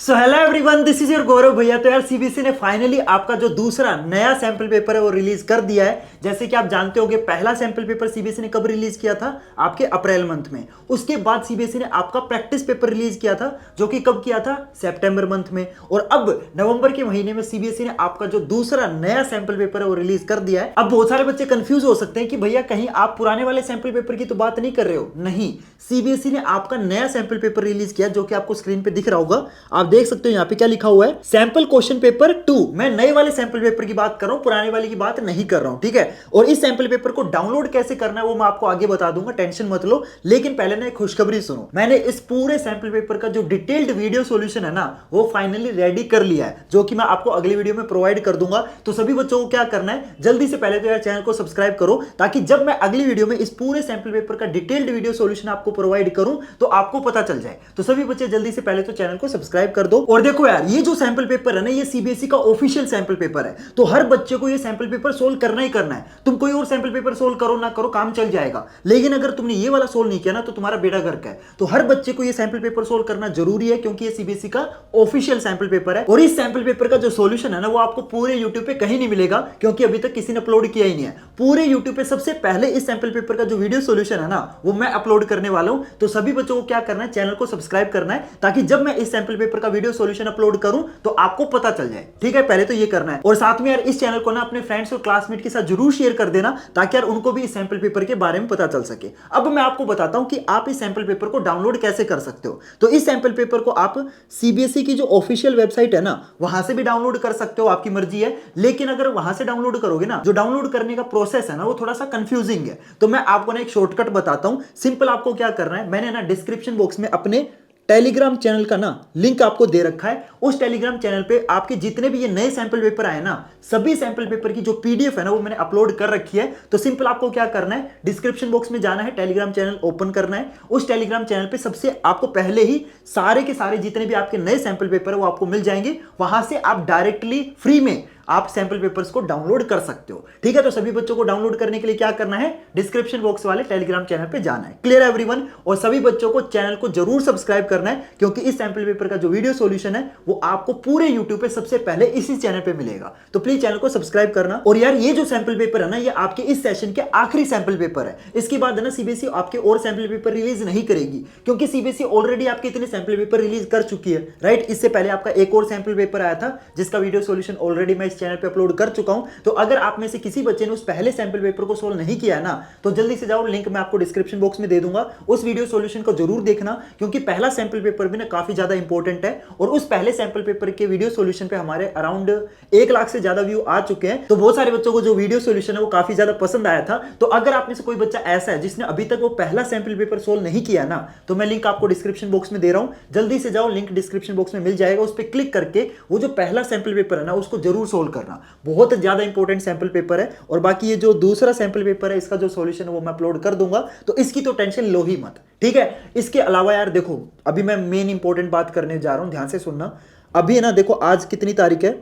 So hello everyone, this is your Gaurav भैया। तो यार सीबीएसई ने फाइनली आपका जो दूसरा नया सैंपल पेपर है वो रिलीज कर दिया है। जैसे कि आप जानते होंगे पहला सैंपल पेपर सीबीएसई ने कब रिलीज किया था? आपके अप्रैल मंथ में। उसके बाद सीबीएसई ने आपका प्रैक्टिस पेपर रिलीज किया था, जो कि कब किया था? सितंबर मंथ में। और अब नवंबर के महीने में सीबीएसई ने आपका जो दूसरा नया सैंपल पेपर है वो रिलीज कर दिया है। अब बहुत सारे बच्चे कंफ्यूज हो सकते हैं कि भैया कहीं आप पुराने वाले सैंपल पेपर की तो बात नहीं कर रहे हो। नहीं, सीबीएसई ने आपका नया सैंपल पेपर रिलीज किया, जो कि आपको स्क्रीन पे दिख रहा होगा। आप देख सकते हो यहाँ पे क्या लिखा हुआ है, सैंपल क्वेश्चन पेपर 2। मैं नए वाले सैंपल पेपर की बात कर रहा हूं, पुराने वाले की बात नहीं कर रहा हूं, ठीक है। और इस सैंपल पेपर को डाउनलोड कैसे करना है वो मैं आपको आगे बता दूंगा, टेंशन मत लो। लेकिन पहले ना एक खुशखबरी सुनो, मैंने इस पूरे सैंपल पेपर का जो डिटेल्ड वीडियो सॉल्यूशन है ना वो फाइनली रेडी कर लिया है, जो कि मैं आपको अगली वीडियो में प्रोवाइड कर दूंगा। तो सभी बच्चों को क्या करना है, जल्दी से पहले तो यार चैनल को सब्सक्राइब करो, ताकि जब मैं अगली वीडियो में इस पूरे सैंपल पेपर का डिटेल्ड वीडियो सॉल्यूशन आपको प्रोवाइड करूं तो आपको पता चल जाए। तो सभी बच्चे जल्दी से पहले तो चैनल को सब्सक्राइब कर दो। और देखो यार, ये जो सैंपल पेपर है ना, ये सीबीएसई का ऑफिशियल सैंपल पेपर है, तो हर बच्चे को ये सैंपल पेपर सोल्व करना ही करना है। तुम कोई और सैंपल पेपर सोल्व करो ना करो, काम चल जाएगा। लेकिन अगर तुमने ये वाला सोल्व नहीं किया ना तो तुम्हारा बेड़ा गर्क है। तो हर बच्चे को ये सैंपल पेपर सोल्व करना जरूरी है, क्योंकि ये सीबीएसई का ऑफिशियल सैंपल पेपर है। और इस सैंपल पेपर का जो सोल्यूशन है ना वो आपको पूरे यूट्यूब पे कहीं नहीं मिलेगा, क्योंकि अभी तक किसी ने अपलोड किया ही नहीं है। पूरे यूट्यूब पे सबसे पहले इस सैंपल पेपर का जो वीडियो सोल्यूशन है ना वो मैं अपलोड करने वाला हूं। तो सभी बच्चों को क्या करना है, चैनल को सब्सक्राइब करना है, ताकि जब मैं इस सैंपल पेपर का वीडियो सोल्यूशन अपलोड करूं तो आपको पता चल जाए, ठीक है। पहले तो ये करना है, और साथ में यार इस चैनल को ना अपने फ्रेंड्स और क्लासमेट के साथ जरूर शेयर कर देना, ताकि यार उनको भी इस सैंपल पेपर के बारे में पता चल सके। अब मैं आपको बताता हूं कि आप इस सैंपल पेपर को डाउनलोड कैसे कर सकते हो। तो इस सैंपल पेपर को आप सीबीएसई की जो ऑफिशियल वेबसाइट है ना वहां से भी डाउनलोड कर सकते हो, आपकी मर्जी है। लेकिन अगर वहां से डाउनलोड करोगे ना, जो डाउनलोड करने का प्रोसेस है ना वो थोड़ा सा कंफ्यूजिंग है। तो मैं आपको ना एक शॉर्टकट बताता हूं। सिंपल आपको क्या करना है, मैंने ना डिस्क्रिप्शन बॉक्स में अपने टेलीग्राम चैनल का ना लिंक आपको दे रखा है। उस टेलीग्राम चैनल पे आपके जितने भी ये नए सैंपल पेपर आए ना, सभी सैंपल पेपर की जो पीडीएफ है ना वो मैंने अपलोड कर रखी है। तो सिंपल आपको क्या करना है, डिस्क्रिप्शन बॉक्स में जाना है, टेलीग्राम चैनल ओपन करना है। उस टेलीग्राम चैनल पे सबसे आपको पहले ही सारे के सारे जितने भी आपके नए सैंपल पेपर है वो आपको मिल जाएंगे। वहां से आप डायरेक्टली फ्री में आप सैंपल पेपर्स को डाउनलोड कर सकते हो, ठीक है। तो सभी बच्चों को डाउनलोड करने के लिए क्या करना है, डिस्क्रिप्शन बॉक्स वाले टेलीग्राम चैनल पे जाना है। Clear everyone? और सभी बच्चों को चैनल को जरूर सब्सक्राइब करना है, क्योंकि इस सैंपल पेपर का जो वीडियो सॉल्यूशन है वो आपको पूरे यूट्यूब पे सबसे पहले इसी चैनल पे मिलेगा। तो प्लीज चैनल को सब्सक्राइब करना। और यार ये जो सैंपल पेपर है ना ये आपके इस सेशन के आखिरी सैंपल पेपर है। इसके बाद है ना सीबीएसई आपके और सैंपल पेपर रिलीज नहीं करेगी, क्योंकि सीबीएसई ऑलरेडी आपके इतने सैंपल पेपर रिलीज कर चुकी है, राइट। इससे पहले आपका एक और सैंपल पेपर आया था जिसका वीडियो सॉल्यूशन ऑलरेडी मैं इस चैनल पे अपलोड कर चुका हूं। तो अगर आप में से किसी बच्चे ने उस पहले सैंपल पेपर को सोल्व नहीं किया ना तो जल्दी से जाओ, लिंक मैं आपको डिस्क्रिप्शन बॉक्स में दे दूंगा। उस वीडियो सॉल्यूशन को जरूर देखना, क्योंकि पहला सैंपल पेपर भी ना काफी ज्यादा इंपॉर्टेंट है। और उस पहले सैंपल पेपर के वीडियो सॉल्यूशन पे हमारे अराउंड 1 लाख से ज्यादा व्यू आ चुके हैं। तो बहुत सारे बच्चों को जो वीडियो सॉल्यूशन है वो काफी ज्यादा पसंद आया था। तो अगर आप में से कोई बच्चा ऐसा है जिसने अभी तक वो पहला सैंपल पेपर सोल्व नहीं किया ना, तो मैं लिंक आपको डिस्क्रिप्शन बॉक्स में दे रहा हूं। जल्दी से जाओ, लिंक डिस्क्रिप्शन बॉक्स में मिल जाएगा, उस पर क्लिक करके वो जो पहला सैंपल पेपर है ना उसको जरूर सोल्व करना। बहुत ज्यादा इंपॉर्टेंट सैंपल पेपर है। और बाकी ये जो दूसरा सैंपल पेपर है इसका जो सॉल्यूशन है वो मैं अपलोड कर दूंगा, तो इसकी तो टेंशन लो ही मत, ठीक है। इसके अलावा यार देखो, अभी मैं मेन इंपॉर्टेंट बात करने जा रहा हूं, ध्यान से सुनना। अभी है ना देखो, आज कितनी तारीख है,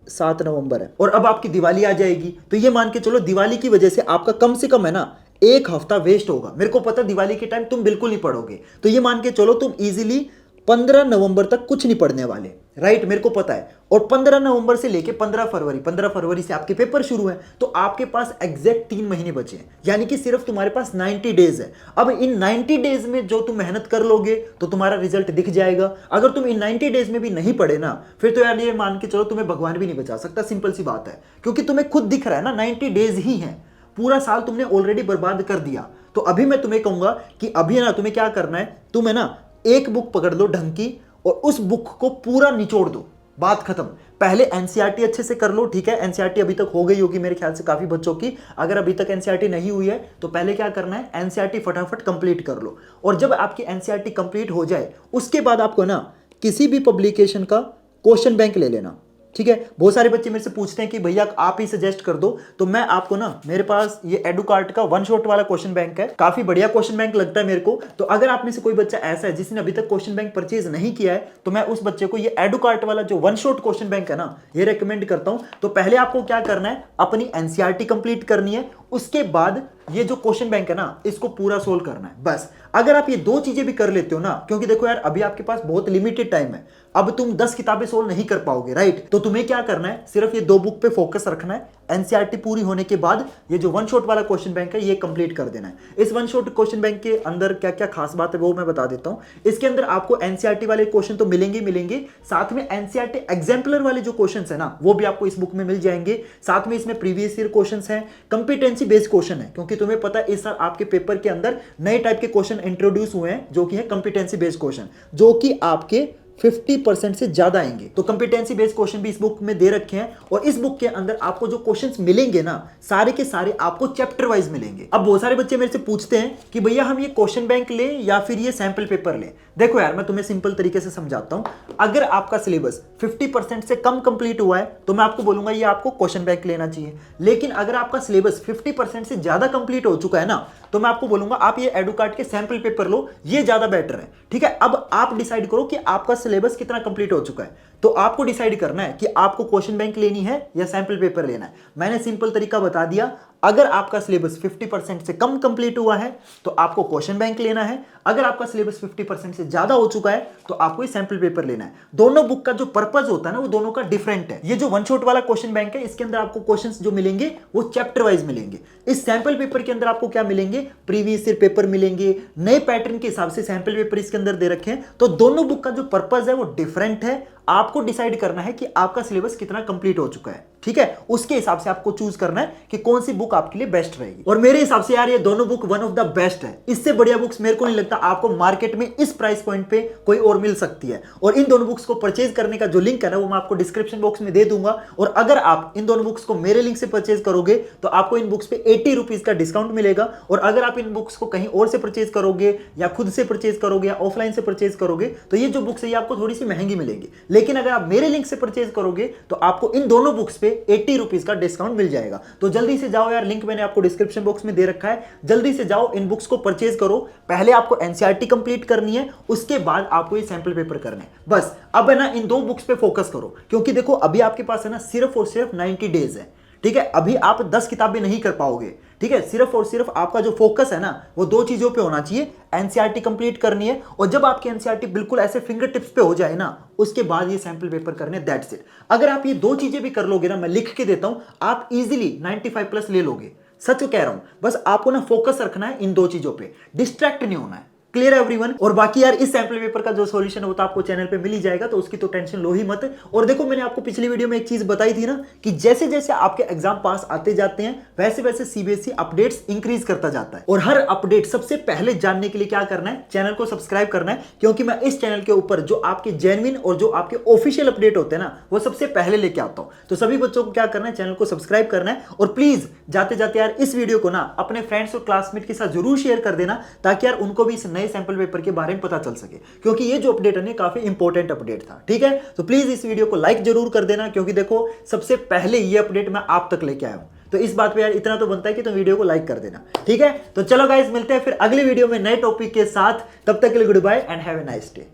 7 नवंबर है, और अब आपकी दिवाली आ जाएगी। तो ये मान के चलो दिवाली की वजह से आपका कम से कम है ना 1 हफ्ता वेस्ट होगा। मेरे को पता दिवाली के टाइम तुम बिल्कुल नहीं पढ़ोगे, तो ये मान के चलो तुम इजीली 15 नवंबर तक कुछ नहीं पढ़ने वाले, राइट। मेरे को पता है। और 15 नवंबर से लेके 15 फरवरी से आपके पेपर शुरू है। तो आपके पास एग्जैक्ट 3 महीने बचे हैं, यानी कि सिर्फ तुम्हारे पास 90 डेज है। अब इन 90 डेज में जो तुम मेहनत कर लोगे तो तुम्हारा रिजल्ट दिख जाएगा। अगर तुम इन 90 डेज में भी नहीं पढ़े ना, फिर तो यार ये मान के चलो तुम्हें भगवान भी नहीं बचा सकता, सिंपल सी बात है। क्योंकि तुम्हें खुद दिख रहा है ना 90 डेज ही है, पूरा साल तुमने ऑलरेडी बर्बाद कर दिया। तो अभी मैं तुम्हें कहूंगा कि अभी ना तुम्हें क्या करना है, तुम्हें ना एक बुक पकड़ लो ढंग की, और उस बुक को पूरा निचोड़ दो, बात खत्म। पहले एनसीईआरटी अच्छे से कर लो, ठीक है। एनसीईआरटी अभी तक हो गई होगी मेरे ख्याल से काफी बच्चों की। अगर अभी तक एनसीईआरटी नहीं हुई है तो पहले क्या करना है, एनसीईआरटी फटाफट कंप्लीट कर लो। और जब आपकी एनसीईआरटी कंप्लीट हो जाए उसके बाद आपको ना किसी भी पब्लिकेशन का क्वेश्चन बैंक ले लेना, ठीक है। बहुत सारे बच्चे मेरे से पूछते हैं कि भैया आप ही सजेस्ट कर दो, तो मैं आपको ना, मेरे पास ये एडुकार्ट का वन शॉट वाला क्वेश्चन बैंक है, काफी बढ़िया क्वेश्चन बैंक लगता है मेरे को। तो अगर आप में से कोई बच्चा ऐसा है जिसने अभी तक क्वेश्चन बैंक परचेज नहीं किया है, तो मैं उस बच्चे को ये एडुकार्ट वाला जो वन शॉट क्वेश्चन बैंक है ना ये रेकमेंड करता हूं। तो पहले आपको क्या करना है, अपनी एनसीईआरटी कंप्लीट करनी है। उसके बाद ये जो क्वेश्चन बैंक है ना, इसको पूरा सोल्व करना है बस। अगर आप ये दो चीजें भी कर लेते हो ना, क्योंकि देखो यार अभी आपके पास बहुत लिमिटेड टाइम है, अब तुम 10 किताबें सोल्व नहीं कर पाओगे, राइट? तो तुम्हें क्या करना है, सिर्फ ये दो बुक पे फोकस रखना है। एनसीईआरटी पूरी होने के बाद ये जो वन शॉट वाला क्वेश्चन बैंक है ये कंप्लीट कर देना है। इस वन शॉट क्वेश्चन बैंक के अंदर क्या क्या खास बात है वो मैं बता देता हूं। इसके अंदर आपको एनसीईआरटी वाले क्वेश्चन तो मिलेंगे, साथ में एनसीईआरटी एग्जाम्पलर वाले जो क्वेश्चन है ना, वो भी आपको इस बुक में मिल जाएंगे। साथ में इसमें प्रीवियस ईयर क्वेश्चन है, कंपिटेंसी बेस्ड क्वेश्चन है, क्योंकि तुम्हें पता है इस साल आपके पेपर के अंदर नए टाइप के क्वेश्चन इंट्रोड्यूस हुए हैं, जो कि है कंपिटेंसी बेस्ड क्वेश्चन, जो कि आपके 50% से ज्यादा आएंगे। तो कंपिटेंसी बेस्ड क्वेश्चन भी इस बुक में दे रखे हैं, और इस बुक के अंदर आपको जो क्वेश्चंस मिलेंगे ना, सारे के सारे आपको चैप्टर वाइज मिलेंगे। अब बहुत सारे बच्चे मेरे से पूछते हैं कि भैया हम ये क्वेश्चन बैंक लें या फिर ये सैंपल पेपर लें। देखो यार मैं तुम्हें सिंपल तरीके से समझाता हूं। अगर आपका सिलेबस 50% से कम कंप्लीट हुआ है तो मैं आपको बोलूंगा ये आपको क्वेश्चन बैंक लेना चाहिए। लेकिन अगर आपका सिलेबस 50% से ज्यादा कंप्लीट हो चुका है ना, तो मैं आपको बोलूंगा आप ये एडुकार्ड के सैंपल पेपर लो, ये ज्यादा बेटर है। ठीक है, अब आप डिसाइड करो कि आपका सिलेबस कितना कंप्लीट हो चुका है। तो आपको डिसाइड करना है कि आपको क्वेश्चन बैंक लेनी है या सैंपल पेपर लेना है। मैंने सिंपल तरीका बता दिया। अगर आपका सिलेबस 50% से कम कंप्लीट हुआ है तो आपको क्वेश्चन बैंक लेना है। अगर आपका सिलेबस 50% से ज्यादा हो चुका है तो आपको ये सैंपल पेपर लेना है। दोनों बुक का जो पर्पस होता है ना, वो दोनों का डिफरेंट है। ये जो वन शॉट वाला क्वेश्चन बैंक है, इसके अंदर आपको क्वेश्चंस जो मिलेंगे वो चैप्टर वाइज मिलेंगे। इस सैंपल पेपर के अंदर आपको क्या मिलेंगे, प्रीवियस ईयर पेपर मिलेंगे, नए पैटर्न के हिसाब से सैंपल पेपर इसके अंदर दे रखे हैं। तो दोनों बुक का जो पर्पस है वो डिफरेंट है। आपको डिसाइड करना है कि आपका सिलेबस कितना कंप्लीट हो चुका है। ठीक है, उसके हिसाब से आपको चूज करना है कि कौन सी बुक आपके लिए बेस्ट रहेगी। और मेरे हिसाब से यार ये दोनों book one of the best है। इससे बढ़िया बुक्स मेरे को नहीं लगता आपको मार्केट में इस प्राइस पॉइंट पे कोई और मिल सकती है। और इन दोनों बुक्स को परचेज करने का जो लिंक है ना, वो मैं आपको डिस्क्रिप्शन बॉक्स में दे दूंगा। और अगर आप इन दोनों बुक्स को मेरे लिंक से परचेज करोगे तो आपको इन बुक्स पे 80 रुपीज का डिस्काउंट मिलेगा। और अगर आप इन बुक्स को कहीं और से परचेज करोगे या खुद से परचेज करोगे या ऑफलाइन से परचेज करोगे तो ये जो बुक्स है ये आपको थोड़ी सी महंगी मिलेगी। लेकिन अगर आप मेरे लिंक से परचेज करोगे तो आपको इन दोनों बुक्स पे 80 रुपीज का डिस्काउंट मिल जाएगा। तो जल्दी से जाओ यार, लिंक मैंने आपको डिस्क्रिप्शन बॉक्स में दे रखा है, जल्दी से जाओ इन बुक्स को परचेज करो। पहले आपको एनसीईआरटी कंप्लीट करनी है, उसके बाद आपको ये सैंपल पेपर करने हैं। बस अब है ना इन दो बुक्स पे फोकस करो, क्योंकि देखो अभी आपके पास है ना सिर्फ और सिर्फ 90 डेज है। ठीक है, अभी आप 10 किताबें नहीं कर पाओगे। ठीक है, सिर्फ और सिर्फ आपका जो फोकस है ना वो दो चीजों पे होना चाहिए। एनसीईआरटी कंप्लीट करनी है, और जब आपकी एनसीईआरटी बिल्कुल ऐसे फिंगर टिप्स पे हो जाए ना, उसके बाद ये सैंपल पेपर करने, दैट्स इट। अगर आप ये दो चीजें भी कर लोगे ना, मैं लिख के देता हूं, आप इजीली 95 प्लस ले लोगे। सच कह रहा हूं, बस आपको ना फोकस रखना है इन दो चीजों पे, डिस्ट्रैक्ट नहीं होना है। क्लियर है एवरीवन? और बाकी यार इस सैंपल पेपर का जो सॉल्यूशन है वो तो आपको चैनल पे मिल ही जाएगा, तो उसकी तो टेंशन लो ही मत। और देखो मैंने आपको पिछली वीडियो में एक चीज बताई थी ना कि जैसे जैसे आपके एग्जाम पास आते जाते हैं वैसे वैसे सीबीएसई अपडेट्स इंक्रीज करता जाता है। और हर अपडेट सबसे पहले जानने के लिए क्या करना है, चैनल को सब्सक्राइब करना है, क्योंकि मैं इस चैनल के ऊपर जो आपके जेन्युइन और जो आपके ऑफिशियल अपडेट होते हैं ना वो सबसे पहले लेके आता हूं। तो सभी बच्चों को क्या करना है, चैनल को सब्सक्राइब करना है। और प्लीज जाते जाते यार इस वीडियो को ना अपने फ्रेंड्स और क्लासमेट के साथ जरूर शेयर कर देना, ताकि यार उनको भी इस नए सैंपल पेपर के बारे में पता चल सके, क्योंकि ये जो अपडेट है काफी इंपॉर्टेंट अपडेट था। ठीक है, तो प्लीज इस वीडियो को लाइक जरूर कर देना, क्योंकि देखो सबसे पहले ये अपडेट मैं आप तक लेके आया हूं। तो इस बात पे यार इतना तो बनता है कि तुम वीडियो को लाइक कर देना। ठीक है, तो चलो गाइस मिलते हैं फिर अगली वीडियो में नए टॉपिक के साथ। तब तक के लिए goodbye and have a nice day.